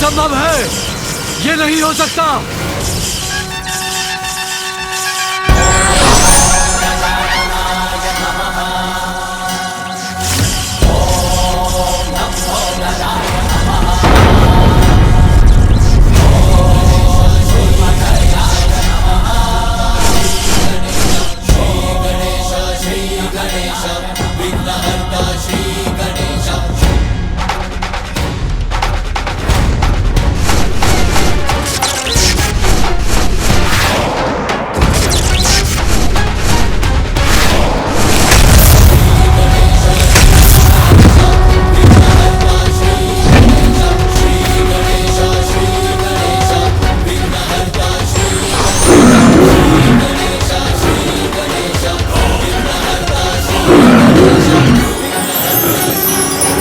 असंभव है, ये नहीं हो सकता।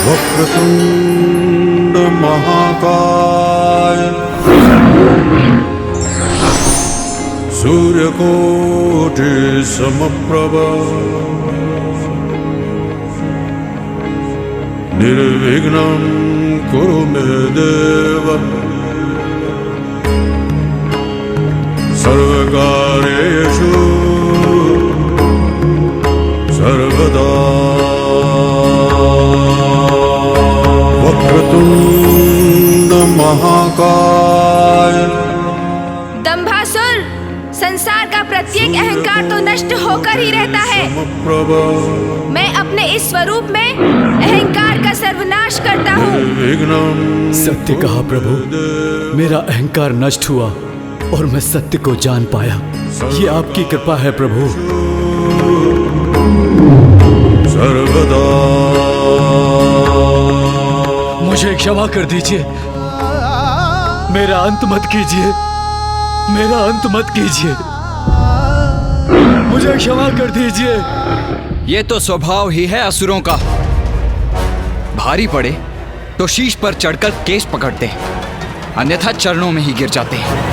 वक्रतुंड महाकाय सूर्यकोटि समप्रभ निर्विघ्नं कुरु मे देव सर्वकार्येषु सर्वदा। वक्रतुंड महाकाय। दंभासुर, संसार का प्रत्येक अहंकार तो नष्ट होकर ही रहता है। मैं अपने इस स्वरूप में अहंकार का सर्वनाश करता हूँ। सत्य कहा प्रभु, मेरा अहंकार नष्ट हुआ और मैं सत्य को जान पाया। ये आपकी कृपा है प्रभु। सर्वदा मुझे क्षमा कर दीजिए, मेरा अंत मत कीजिए, मेरा अंत मत कीजिए, मुझे क्षमा कर दीजिए। ये तो स्वभाव ही है असुरों का। भारी पड़े तो शीश पर चढ़कर केश पकड़ते हैं, अन्यथा चरणों में ही गिर जाते हैं।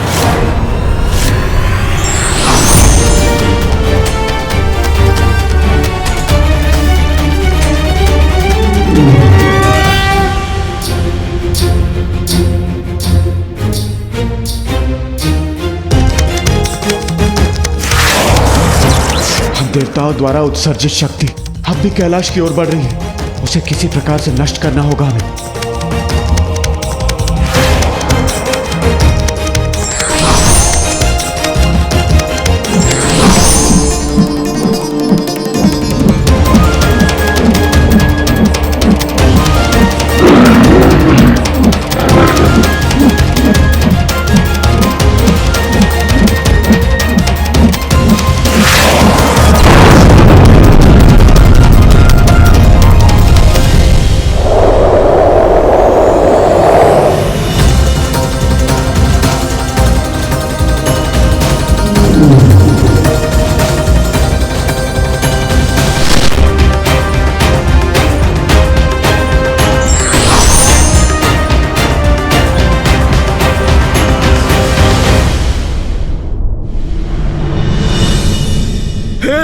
देवताओं द्वारा उत्सर्जित शक्ति अब भी कैलाश की ओर बढ़ रही है। उसे किसी प्रकार से नष्ट करना होगा हमें।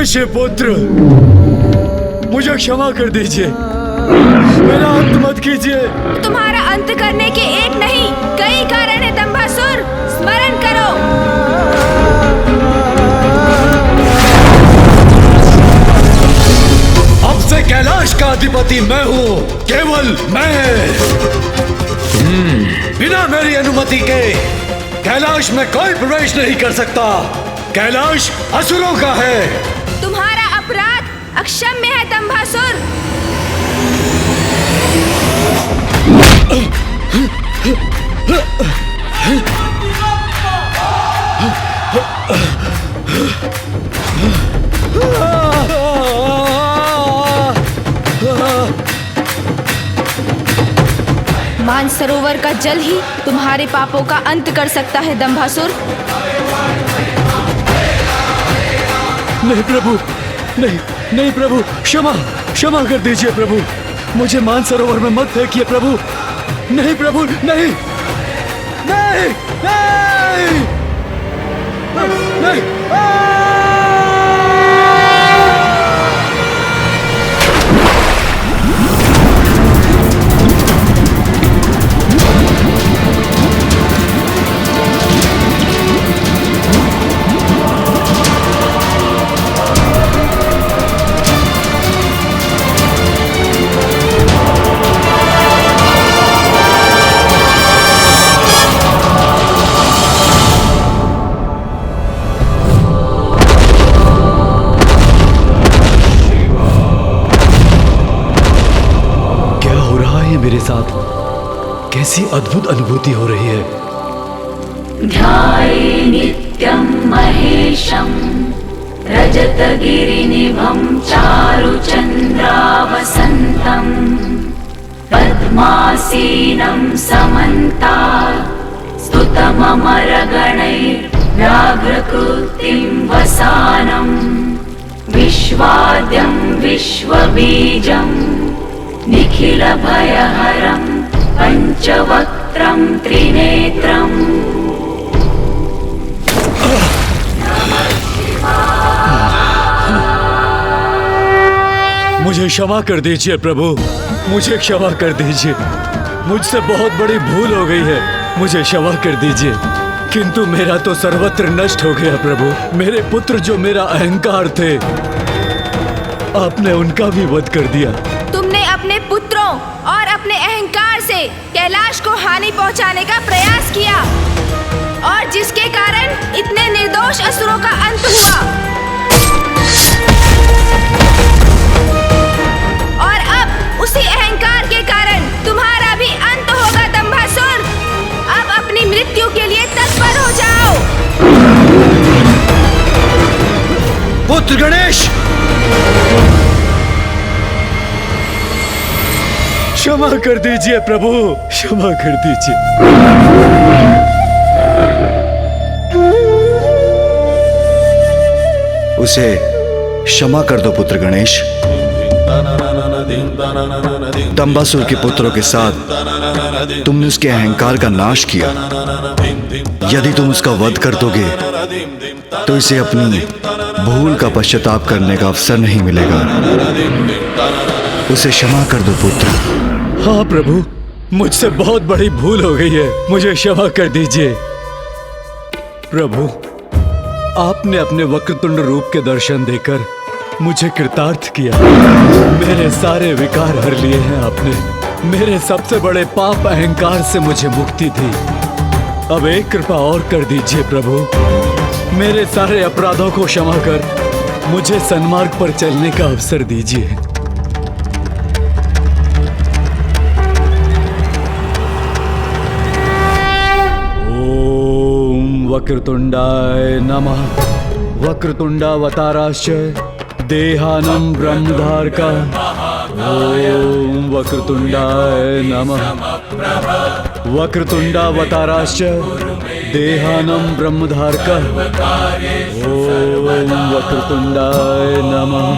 शिवपुत्र, मुझे क्षमा कर दीजिए, मेरा अंत मत कीजिए। तुम्हारा अंत करने के एक नहीं कई कारण है दंभासुर, स्मरण करो। अब से कैलाश का अधिपति मैं हूँ, केवल मैं। बिना मेरी अनुमति के कैलाश में कोई प्रवेश नहीं कर सकता। कैलाश असुरों का है। तुम्हारा अपराध अक्षम्य है दंभासुर। मानसरोवर का जल ही तुम्हारे पापों का अंत कर सकता है दंभासुर। नहीं प्रभु, नहीं नहीं प्रभु, क्षमा क्षमा कर दीजिए प्रभु, मुझे मानसरोवर में मत फेंकिए प्रभु। नहीं प्रभु, नहीं नहीं नहीं, नहीं, नहीं। कैसी अद्भुत अनुभूति हो रही है। ध्याये नित्यं महेशं रजतगिरिनिभं चारुचन्द्रावसन्तं पद्मासीनं समन्तात् स्तुतममरगणैर्व्याघ्रकृतिं वसानं विश्वाद्यं विश्वबीजं निखिलभयहरं पञ्चवक्त्रं त्रिनेत्रम्। मुझे क्षमा कर दीजिए प्रभु, मुझे क्षमा कर दीजिए। मुझसे बहुत बड़ी भूल हो गई है, मुझे क्षमा कर दीजिए। किंतु मेरा तो सर्वत्र नष्ट हो गया प्रभु। मेरे पुत्र जो मेरा अहंकार थे, आपने उनका भी वध कर दिया। तुमने अपने पुत्रों और अपने अहंकार से कैलाश को हानि पहुंचाने का प्रयास किया और जिसके कारण इतने निर्दोष असुरों का अंत हुआ। और अब उसी अहंकार के कारण तुम्हारा भी अंत होगा दंभासुर। अब अपनी मृत्यु के लिए तत्पर हो जाओ। पुत्र गणेश, क्षमा कर दीजिए प्रभु, क्षमा कर दीजिए। उसे क्षमा कर दो पुत्र गणेश। दंभासुर के पुत्रों के साथ तुमने उसके अहंकार का नाश किया। यदि तुम उसका वध कर दोगे तो इसे अपनी भूल का पश्चाताप करने का अवसर नहीं मिलेगा। उसे क्षमा कर दो पुत्र। हाँ प्रभु, मुझसे बहुत बड़ी भूल हो गई है, मुझे क्षमा कर दीजिए। प्रभु, आपने अपने वक्रतुंड रूप के दर्शन देकर मुझे कृतार्थ किया। मेरे सारे विकार हर लिए हैं आपने। मेरे सबसे बड़े पाप अहंकार से मुझे मुक्ति दी। अब एक कृपा और कर दीजिए प्रभु, मेरे सारे अपराधों को क्षमा कर मुझे सन्मार्ग पर चलने का अवसर दीजिए। वक्रतुंडाय नमः। वक्रतुंडावताराश्च देहानं ब्रह्मधारका। ओम वक्रतुंडाय नमः। वक्रतुंडावताराश्च देहानं ब्रह्मधारका। ओम वक्रतुंडाय नमः।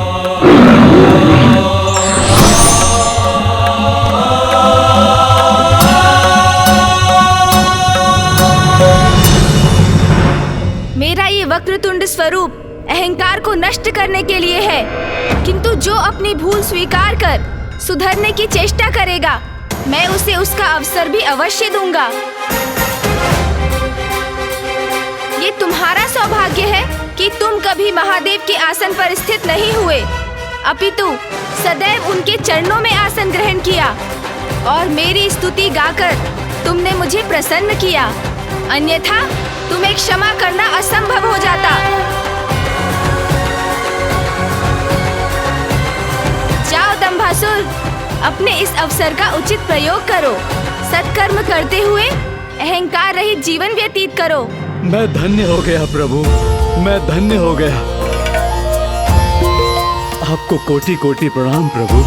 मेरा ये वक्रतुंड स्वरूप अहंकार को नष्ट करने के लिए है, किंतु जो अपनी भूल स्वीकार कर सुधरने की चेष्टा करेगा, मैं उसे उसका अवसर भी अवश्य दूंगा। ये तुम्हारा सौभाग्य है कि तुम कभी महादेव के आसन पर स्थित नहीं हुए, अपितु सदैव उनके चरणों में आसन ग्रहण किया और मेरी स्तुति गाकर तुमने मुझे प्रसन्न किया। अन्यथा तुम्हें क्षमा करना असंभव हो जाता। जाओ दंभासुर, अपने इस अवसर का उचित प्रयोग करो। सत्कर्म करते हुए अहंकार रहित जीवन व्यतीत करो। मैं धन्य हो गया प्रभु, मैं धन्य हो गया। आपको कोटि कोटि प्रणाम प्रभु।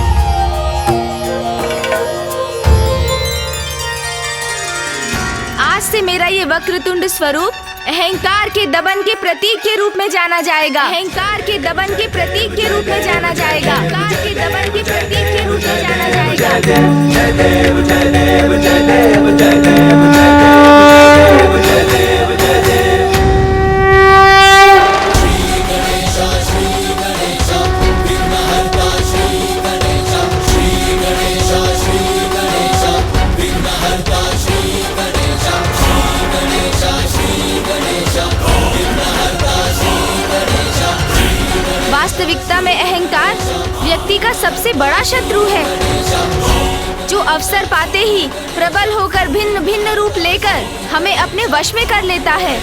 आज से मेरा ये वक्रतुंड स्वरूप अहंकार के दमन के प्रतीक के रूप में जाना जाएगा। अहंकार के दमन के प्रतीक के रूप में जाना जाएगा। अहंकार के दमन के प्रतीक के रूप में जाना जाएगा। जय देव जय देव जय देव जय देव जय देव जय देव जय देव जय देव। वास्तविकता में अहंकार व्यक्ति का सबसे बड़ा शत्रु है, जो अवसर पाते ही प्रबल होकर भिन्न भिन्न रूप लेकर हमें अपने वश में कर लेता है।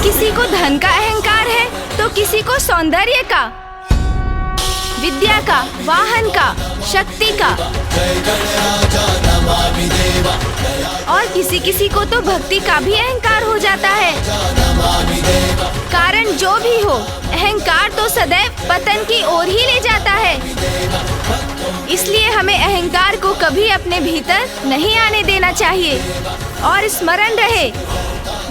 किसी को धन का अहंकार है तो किसी को सौंदर्य का। विद्या का, वाहन का, शक्ति का। और किसी किसी को तो भक्ति का भी अहंकार हो जाता है। कारण जो भी हो, अहंकार तो सदैव पतन की ओर ही ले जाता है। इसलिए हमें अहंकार को कभी अपने भीतर नहीं आने देना चाहिए। और स्मरण रहे,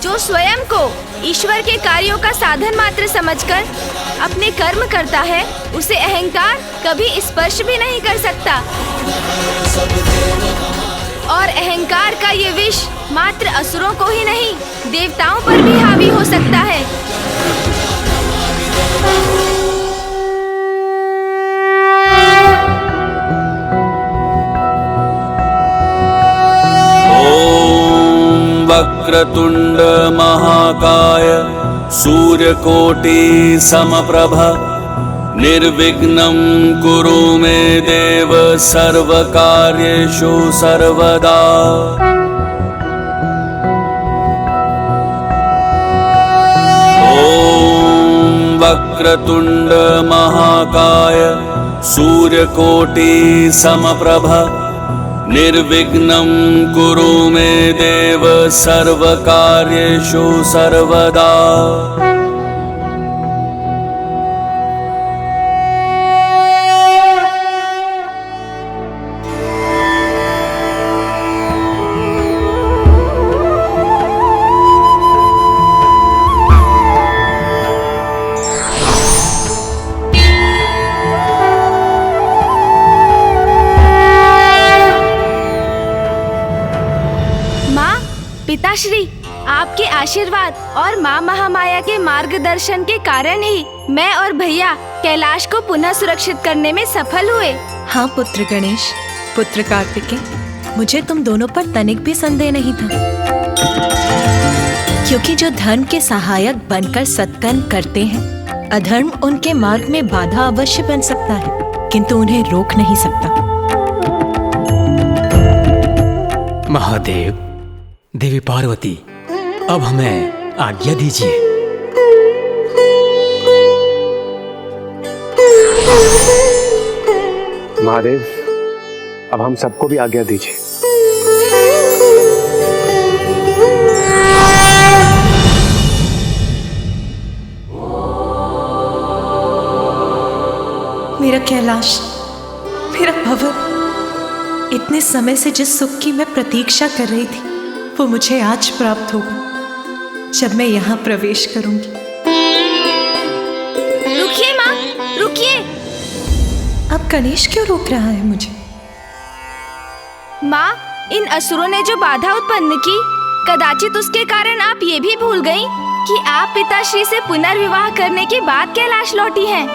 जो स्वयं को ईश्वर के कार्यों का साधन मात्र समझकर अपने कर्म करता है, उसे अहंकार कभी स्पर्श भी नहीं कर सकता। और अहंकार का ये विष मात्र असुरों को ही नहीं, देवताओं पर भी हावी हो सकता है। वक्रतुंड महाकाय सूर्यकोटि समप्रभ निर्विघ्नं कुरु मे देव सर्वकार्येषु सर्वदा। ॐ वक्रतुंड महाकाय सूर्यकोटि समप्रभ निर्विघ्नं कुरु मे देव सर्वकार्येषु सर्वदा। पिताश्री, आपके आशीर्वाद और माँ महामाया के मार्गदर्शन के कारण ही मैं और भैया कैलाश को पुनः सुरक्षित करने में सफल हुए। हाँ पुत्र गणेश, पुत्र कार्तिकेय, मुझे तुम दोनों पर तनिक भी संदेह नहीं था। क्योंकि जो धर्म के सहायक बनकर सत्कर्म करते हैं, अधर्म उनके मार्ग में बाधा अवश्य बन सकता है, किंतु उन्हें रोक नहीं सकता। महादेव, देवी पार्वती, अब हमें आज्ञा दीजिए। महादेव, अब हम सबको भी आज्ञा दीजिए। मेरा कैलाश, मेरा भवन, इतने समय से जिस सुख की मैं प्रतीक्षा कर रही थी, वो मुझे आज प्राप्त होगा जब मैं यहाँ प्रवेश करूंगी। रुकिए माँ, रुकिए। अब गणेश क्यों रोक रहा है मुझे? माँ, इन असुरों ने जो बाधा उत्पन्न की, कदाचित उसके कारण आप ये भी भूल गयी कि आप पिताश्री से पुनर्विवाह करने के बाद कैलाश लौटी हैं।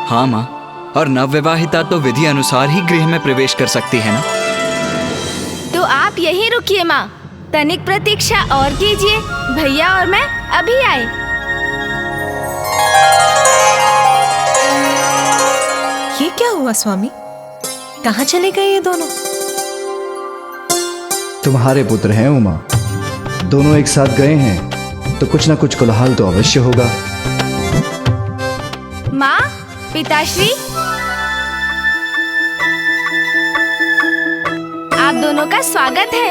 हाँ माँ, और नवविवाहिता तो विधि अनुसार ही गृह में प्रवेश कर सकती है ना। तो आप यहीं रुकिए माँ, तनिक प्रतीक्षा और कीजिए। भैया और मैं अभी आए। ये क्या हुआ स्वामी? कहाँ चले गए ये दोनों? तुम्हारे पुत्र हैं उमा, दोनों एक साथ गए हैं तो कुछ ना कुछ कोलाहल तो अवश्य होगा। माँ, पिताश्री, आप दोनों का स्वागत है।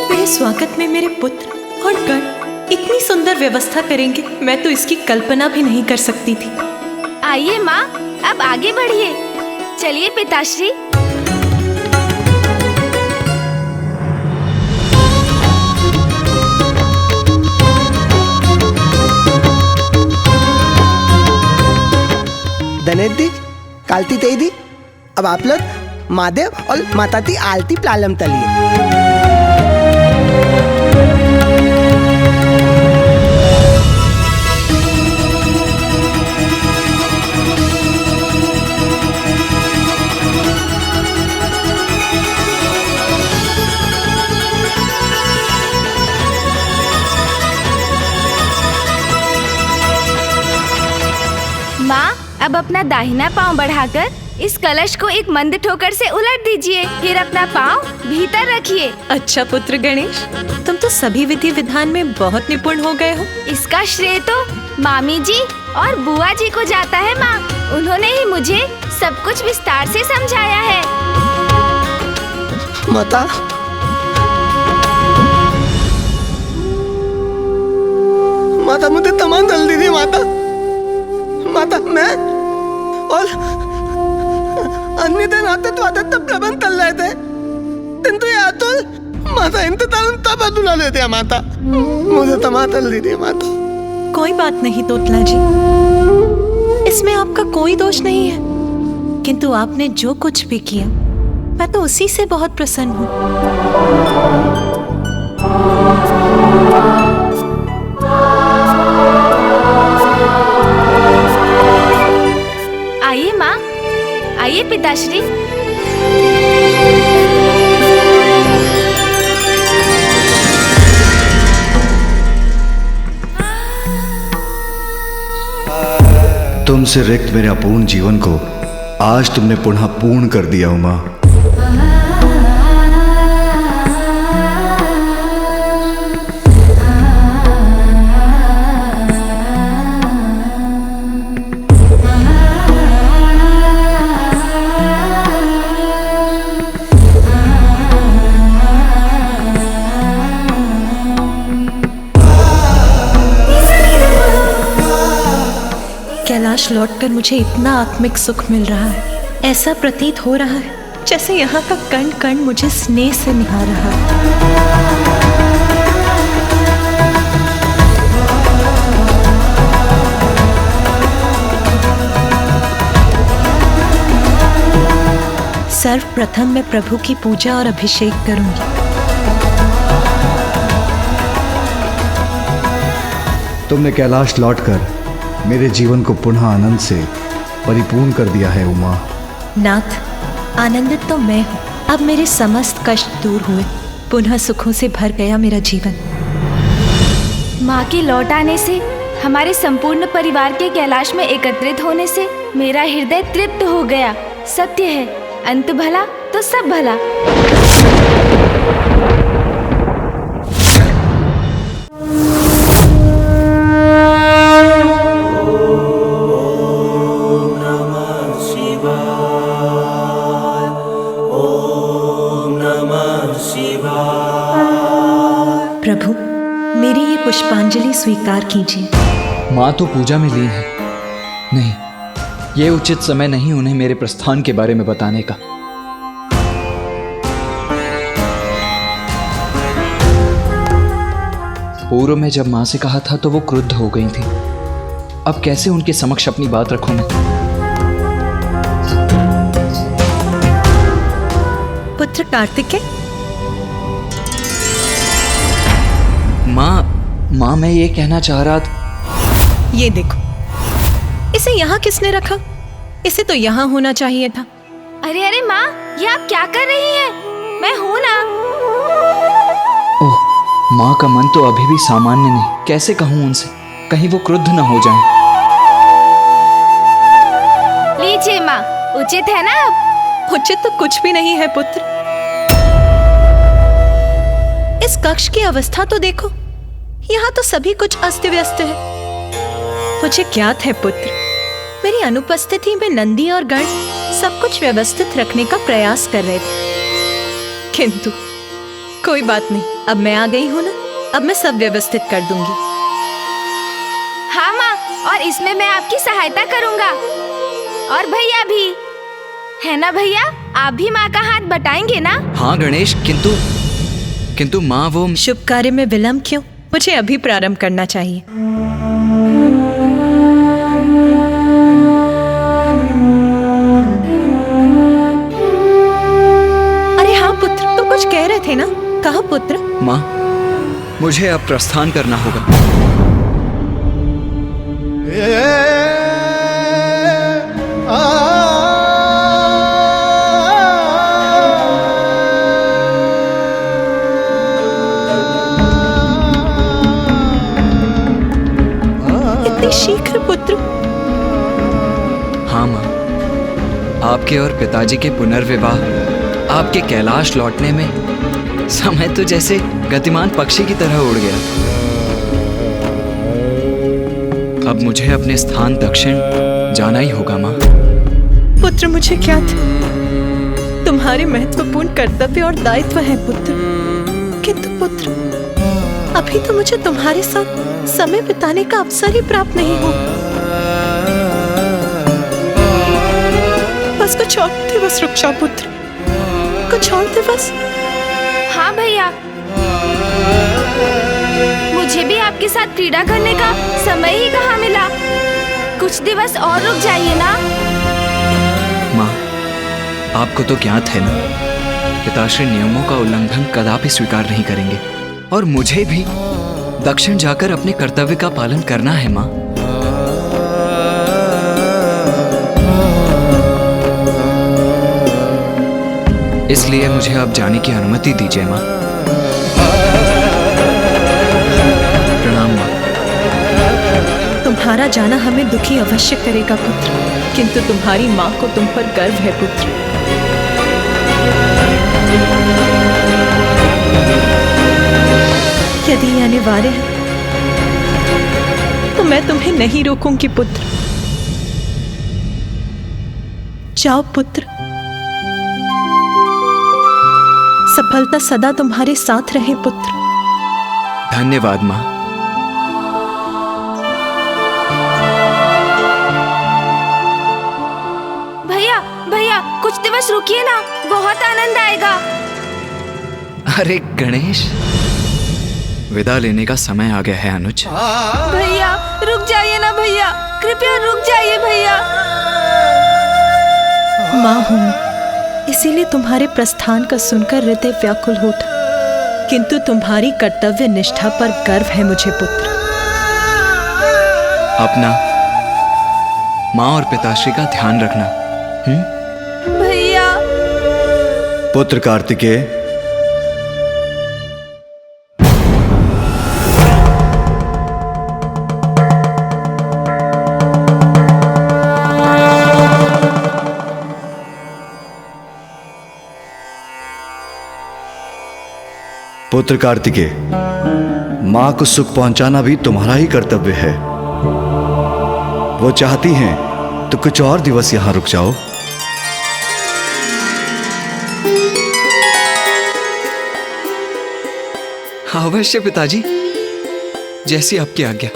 मेरे स्वागत में मेरे पुत्र और गण इतनी सुंदर व्यवस्था करेंगे, मैं तो इसकी कल्पना भी नहीं कर सकती थी। आइए माँ, अब आगे बढ़िए। चलिए पिताश्री। धनेदी, कालती तेदी, अब आप लोग महादेव और माता ती आलती प्लालम तलिए। माँ, अब अपना दाहिना पांव बढ़ाकर इस कलश को एक मंद ठोकर से उलट दीजिए, फिर अपना पाँव भीतर रखिए। अच्छा पुत्र गणेश, तुम तो सभी विधि विधान में बहुत निपुण हो गए हो। इसका श्रेय तो मामी जी और बुआ जी को जाता है माँ। उन्होंने ही मुझे सब कुछ विस्तार से समझाया है। माता, माता मुझे तमाम दल दीजिए माता। माता मैं और अन्य दिन आते तो आते तब प्रबंध चल रहे थे, किंतु ये अतुल माता इंतजार तब अतुला लेते हैं माता। मुझे तमाम दल दीजिए माता। कोई बात नहीं तोतला जी, इसमें आपका कोई दोष नहीं है। किंतु आपने जो कुछ भी किया, मैं तो उसी से बहुत प्रसन्न हूँ। आइए माँ, आइए पिताश्री। तुमसे रिक्त मेरे अपूर्ण जीवन को आज तुमने पुनः पूर्ण कर दिया उमा। कैलाश लौटकर मुझे इतना आत्मिक सुख मिल रहा है, ऐसा प्रतीत हो रहा है जैसे यहाँ का कण कण मुझे स्नेह से निभा रहा है। सर्वप्रथम मैं प्रभु की पूजा और अभिषेक करूंगी। तुमने कैलाश लौटकर मेरे जीवन को पुनः आनंद से परिपूर्ण कर दिया है उमा। नाथ, आनंदित तो मैं हूँ। अब मेरे समस्त कष्ट दूर हुए, पुनः सुखों से भर गया मेरा जीवन। माँ के लौट आने से, हमारे संपूर्ण परिवार के कैलाश में एकत्रित होने से मेरा हृदय तृप्त हो गया। सत्य है, अंत भला तो सब भला। प्रभु, मेरी ये पुष्पांजलि स्वीकार कीजिए। माँ तो पूजा में लीन है। नहीं, ये उचित समय नहीं उन्हें मेरे प्रस्थान के बारे में बताने का। पूर्व में जब माँ से कहा था तो वो क्रुद्ध हो गई थी। अब कैसे उनके समक्ष अपनी बात रखूं मैं? पुत्र कार्तिकेय, माँ मैं ये कहना चाह रहा था। ये देखो, इसे यहाँ किसने रखा? इसे तो यहाँ होना चाहिए था। अरे अरे माँ, ये आप क्या कर रही हैं? मैं हूँ ना। ओह, माँ का मन तो अभी भी सामान्य नहीं। कैसे कहूँ उनसे, कहीं वो क्रुद्ध न हो जाएं। लीजिए माँ, उचित है ना? अब उचित तो कुछ भी नहीं है पुत्र। इस कक्ष की अवस्था तो देखो, यहाँ तो सभी कुछ अस्त व्यस्त है। मुझे ज्ञात है पुत्र, मेरी अनुपस्थिति में नंदी और गण सब कुछ व्यवस्थित रखने का प्रयास कर रहे थे, किंतु कोई बात नहीं, अब मैं आ गई हूँ ना, अब मैं सब व्यवस्थित कर दूंगी। हाँ माँ, और इसमें मैं आपकी सहायता करूँगा। और भैया भी है ना? भैया, आप भी माँ का हाथ बटाएंगे ना? हाँ गणेश, किंतु माँ वो शुभ कार्य में विलंब क्यों? मुझे अभी प्रारंभ करना चाहिए। अरे हाँ पुत्र, तुम कुछ कह रहे थे ना? कहो पुत्र। माँ, मुझे अब प्रस्थान करना होगा। इतनी शीघ्र पुत्र? हाँ माँ, आपके और पिताजी के पुनर्विवाह, आपके कैलाश लौटने में समय तो जैसे गतिमान पक्षी की तरह उड़ गया। अब मुझे अपने स्थान दक्षिण जाना ही होगा माँ। पुत्र, मुझे क्या था, तुम्हारे महत्वपूर्ण कर्तव्य और दायित्व है पुत्र। किंतु पुत्र, अभी तो मुझे तुम्हारे साथ समय बिताने का अवसर ही प्राप्त नहीं हो। बस कुछ और दिवस रुक जाओ पुत्र, कुछ और दिवस। हाँ भैया, मुझे भी आपके साथ क्रीड़ा करने का समय ही कहाँ मिला। कुछ दिवस और रुक जाइए ना। माँ, आपको तो ज्ञात है ना, पिताश्री नियमों का उल्लंघन कदापि स्वीकार नहीं करेंगे और मुझे भी दक्षिण जाकर अपने कर्तव्य का पालन करना है माँ। इसलिए मुझे अब जाने की अनुमति दीजिए माँ। प्रणाम माँ। तुम्हारा जाना हमें दुखी अवश्य करेगा पुत्र, किंतु तुम्हारी माँ को तुम पर गर्व है पुत्र। यदि ये अनिवार्य है तो मैं तुम्हें नहीं रोकूंगी पुत्र। जाओ पुत्र, सफलता सदा तुम्हारे साथ रहे पुत्र। धन्यवाद माँ। भैया भैया, कुछ दिवस रुकिए ना, बहुत आनंद आएगा। अरे गणेश, विदा लेने का समय आ गया है अनुज। भैया रुक जाइए ना भैया, कृपया रुक जाइए भैया। माँ हूँ, इसीलिए तुम्हारे प्रस्थान का सुनकर हृदय व्याकुल होता, किंतु तुम्हारी कर्तव्य निष्ठा पर गर्व है मुझे पुत्र। अपना माँ और पिताश्री का ध्यान रखना। भैया। पुत्र कार्तिकेय, पुत्र कार्तिकेय, मां को सुख पहुंचाना भी तुम्हारा ही कर्तव्य है। वो चाहती हैं तो कुछ और दिवस यहां रुक जाओ। अवश्य पिताजी, जैसी आपकी आज्ञा।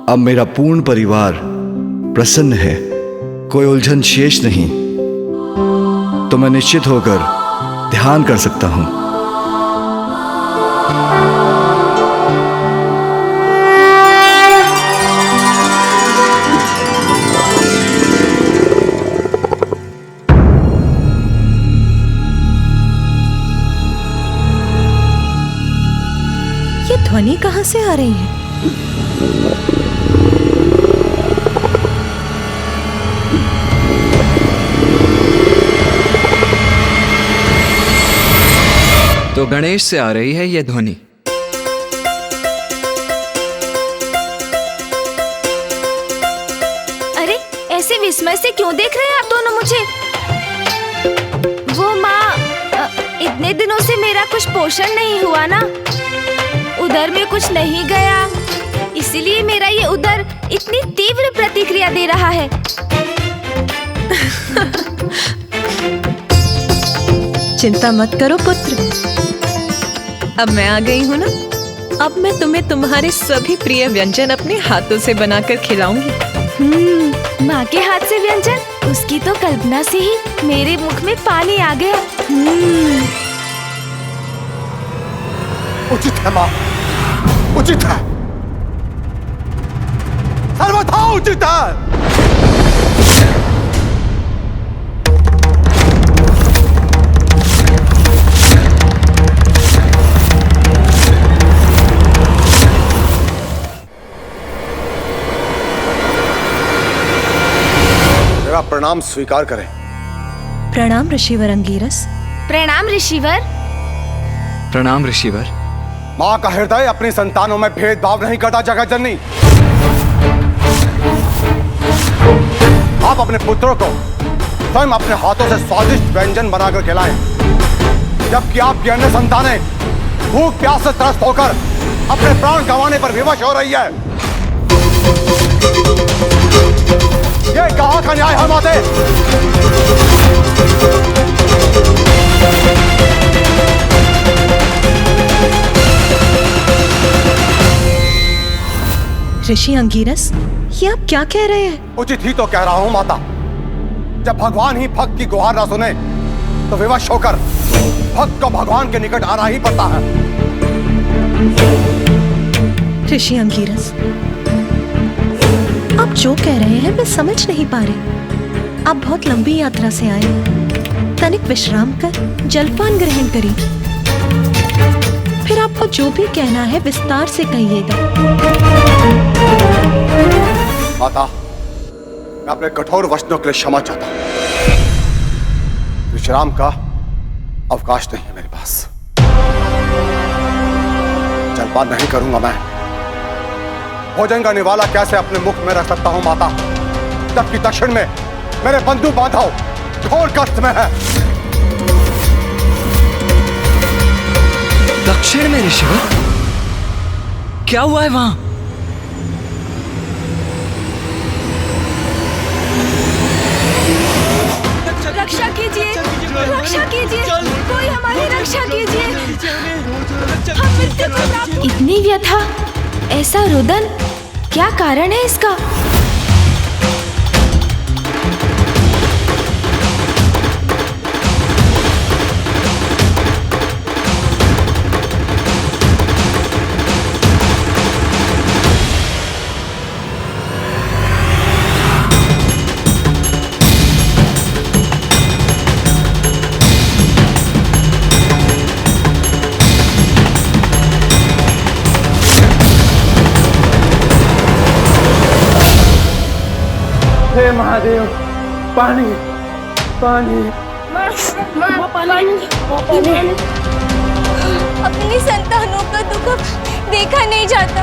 अब मेरा पूर्ण परिवार प्रसन्न है, कोई उलझन शेष नहीं, तो मैं निश्चित होकर ध्यान कर सकता हूं। ये ध्वनि कहां से आ रही है? तो गणेश से आ रही है ये ध्वनि। अरे ऐसे विस्मय से क्यों देख रहे हैं आप दोनों मुझे? वो माँ, इतने दिनों से मेरा कुछ पोषण नहीं हुआ ना, उदर में कुछ नहीं गया, इसीलिए मेरा ये उदर इतनी तीव्र प्रतिक्रिया दे रहा है। चिंता मत करो पुत्र, अब मैं आ गई हूँ ना, अब मैं तुम्हें तुम्हारे सभी प्रिय व्यंजन अपने हाथों से बनाकर खिलाऊंगी। माँ के हाथ से व्यंजन, उसकी तो कल्पना से ही मेरे मुख में पानी आ गया। उचित है माँ, उचित है, सर्वथा उचित है। मेरा प्रणाम स्वीकार करें। प्रणाम ऋषिवर अंगीरस। प्रणाम ऋषिवर। प्रणाम ऋषिवर। माँ का हृदय अपनी संतानों में भेदभाव नहीं करता जगत जननी। आप अपने पुत्रों को स्वयं अपने हाथों से स्वादिष्ट व्यंजन बनाकर खिलाएं, जबकि आपकी अन्य संतानें भूख प्यास से त्रस्त होकर अपने प्राण गंवाने पर विवश हो रही है। ये कहाँ का न्याय है माते? ऋषि अंगीरस, ये आप क्या कह रहे हैं? उचित ही तो कह रहा हूं माता। जब भगवान ही भक्त की गुहार ना सुने तो विवश होकर भक्त को भगवान के निकट आना ही पड़ता है। ऋषि अंगीरस, आप जो कह रहे हैं मैं समझ नहीं पा रही। आप बहुत लंबी यात्रा से आए, तनिक विश्राम कर जलपान ग्रहण करिए, फिर आपको जो भी कहना है विस्तार से कहिएगा। माता, मैं अपने कठोर वचनों के लिए क्षमा चाहता हूं। विश्राम का अवकाश नहीं है मेरे पास। जलपान नहीं करूंगा मैं। भोजन का निवाला कैसे अपने मुख में रख सकता हूं माता, जबकि दक्षिण में मेरे बंधु बांधव घोर कष्ट में है। दक्षिण में ऋषिवर? क्या हुआ है वहां? रक्षा कीजिए, रक्षा कीजिए, कोई हमारी रक्षा कीजिए। हम मृत्यु को प्राप्त। इतनी व्यथा, ऐसा रुदन, क्या कारण है इसका? हे महादेव, पानी पानी अपनी संतानों का दुख देखा नहीं जाता।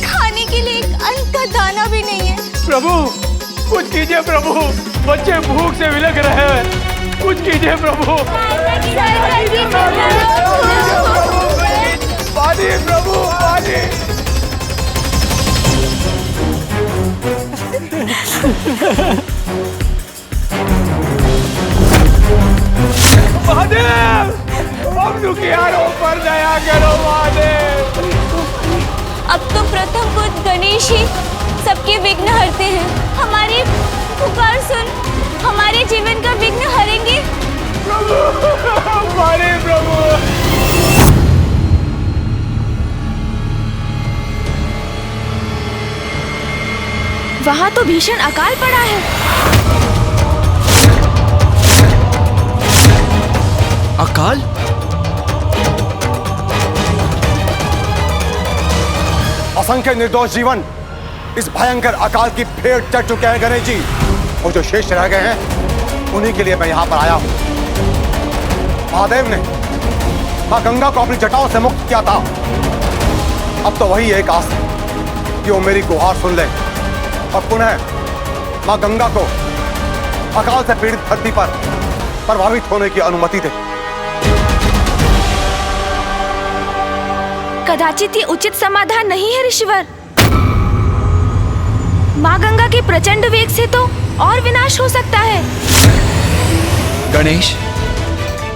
खाने के लिए एक अन्न का दाना भी नहीं है। प्रभु कुछ कीजिए प्रभु, बच्चे भूख से विलग रहे हैं, कुछ कीजिए प्रभु। पानी प्रभु, पानी। महादेव, हम दुखियारों पर दया करो महादेव। अब तो प्रथम बुद्ध गणेश ही सबके विघ्न हरते हैं। हमारी पुकार सुन, हमारे जीवन का विघ्न हरेंगे। प्रभु, हमारे प्रभु। वहां तो भीषण अकाल पड़ा है। अकाल? असंख्य निर्दोष जीवन इस भयंकर अकाल की भेंट चढ़ चुके हैं गणेश जी। वो जो शेष रह गए हैं उन्हीं के लिए मैं यहाँ पर आया हूँ। महादेव ने माँ गंगा को अपनी जटाओं से मुक्त किया था। अब तो वही एक आस है कि वो मेरी गुहार सुन ले और पुनः माँ गंगा को अकाल से पीड़ित धरती पर प्रभावित होने की अनुमति दे। कदाचित ये उचित समाधान नहीं है ऋषिवर। माँ गंगा के प्रचंड वेग से तो और विनाश हो सकता है। गणेश,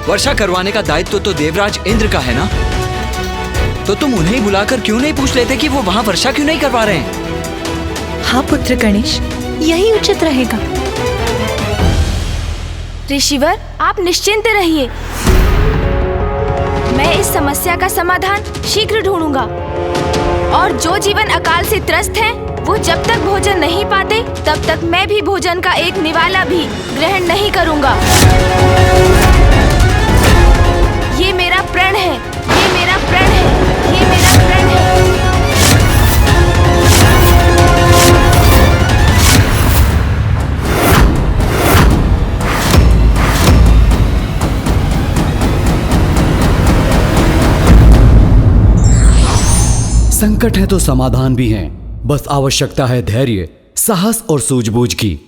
वर्षा करवाने का दायित्व तो देवराज इंद्र का है ना? तो तुम उन्हें बुलाकर क्यों नहीं पूछ लेते कि वो वहां वर्षा क्यों नहीं करवा रहे हैं? हाँ पुत्र गणेश, यही उचित रहेगा। ऋषिवर, आप निश्चिंत रहिए, मैं इस समस्या का समाधान शीघ्र ढूंढूंगा। और जो जीवन अकाल से त्रस्त हैं, वो जब तक भोजन नहीं पाते तब तक मैं भी भोजन का एक निवाला भी ग्रहण नहीं करूंगा। ये मेरा प्रण है, ये मेरा प्रण है, ये मेरा प्रण है। संकट है तो समाधान भी हैं। बस आवश्यकता है धैर्य, साहस और सूझबूझ की।